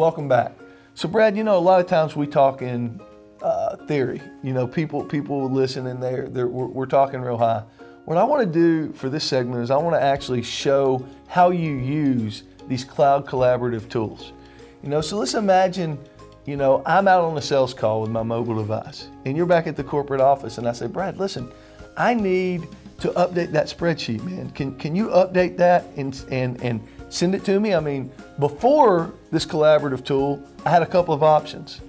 welcome back. So Brad, you know, a lot of times we talk in theory. You know, people listen and we're talking real high. What I want to do for this segment is I want to actually show how you use these cloud collaborative tools. You know, so let's imagine, you know, I'm out on a sales call with my mobile device and you're back at the corporate office and I say, Brad, listen, I need to update that spreadsheet, man. Can you update that and send it to me? I mean, before this collaborative tool, I had a couple of options.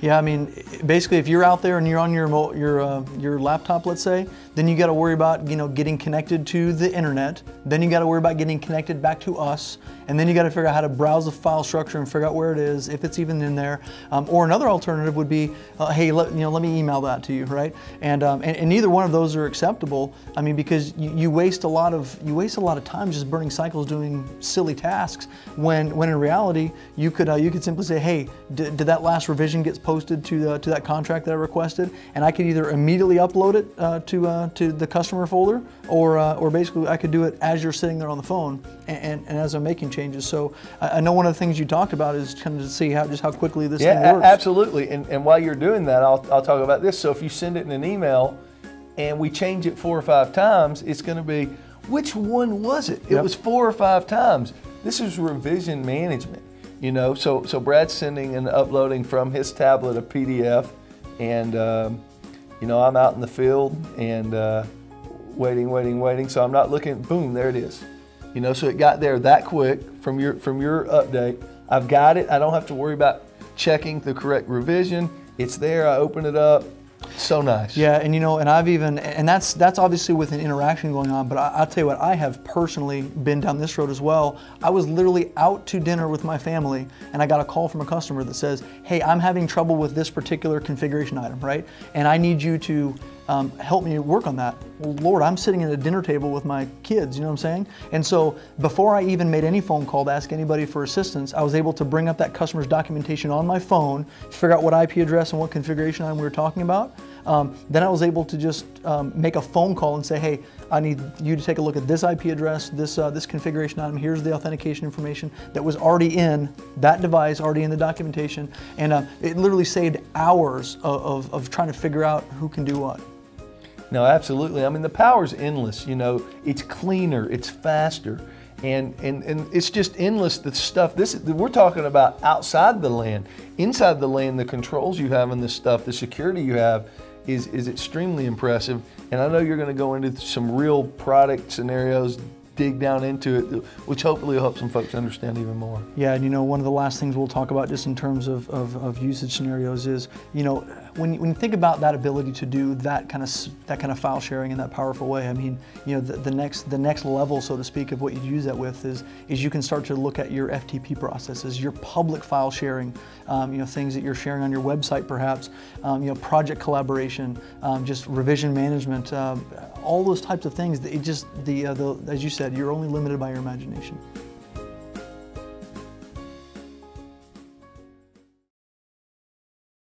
Yeah, I mean, basically, if you're out there and you're on your laptop, let's say, then you got to worry about, you know, getting connected to the internet. Then you got to worry about getting connected back to us, and then you got to figure out how to browse the file structure and figure out where it is, if it's even in there. Or another alternative would be, hey, let me email that to you, right? And neither one of those are acceptable. I mean, because you waste a lot of time just burning cycles doing silly tasks. When in reality, you could simply say, hey, did that last revision get posted to that contract that I requested? And I could either immediately upload it to the customer folder, or basically I could do it as you're sitting there on the phone and as I'm making changes. So I know one of the things you talked about is kind of to see how quickly this thing works. Yeah, absolutely. And while you're doing that, I'll talk about this. So if you send it in an email and we change it 4 or 5 times, it's going to be, which one was it? It was 4 or 5 times. This is revision management. You know, so Brad's sending and uploading from his tablet a PDF, and you know, I'm out in the field and waiting. So I'm not looking. Boom, there it is. You know, so it got there that quick from your update. I've got it. I don't have to worry about checking the correct revision. It's there. I open it up. So nice. Yeah, and you know, and that's obviously with an interaction going on, but I'll tell you what, I have personally been down this road as well. I was literally out to dinner with my family and I got a call from a customer that says, hey, I'm having trouble with this particular configuration item, right? And I need you to help me work on that. Well, Lord, I'm sitting at a dinner table with my kids, you know what I'm saying? And so before I even made any phone call to ask anybody for assistance, I was able to bring up that customer's documentation on my phone, figure out what IP address and what configuration item we were talking about. Then I was able to just make a phone call and say, hey, I need you to take a look at this IP address, this configuration item, here's the authentication information that was already in that device, already in the documentation. And it literally saved hours of trying to figure out who can do what. No, absolutely. I mean, the power's endless. You know, it's cleaner, it's faster, and it's just endless. The stuff. We're talking about outside the LAN. Inside the LAN, the controls you have and the stuff, the security you have, is extremely impressive. And I know you're going to go into some real product scenarios, dig down into it, which hopefully will help some folks understand even more. Yeah, and you know, one of the last things we'll talk about just in terms of usage scenarios is, you know, when you think about that ability to do that kind of file sharing in that powerful way, I mean, you know, the next level, so to speak, of what you use that with is you can start to look at your FTP processes, your public file sharing, you know, things that you're sharing on your website perhaps, you know, project collaboration, just revision management, all those types of things. It just as you said, you're only limited by your imagination.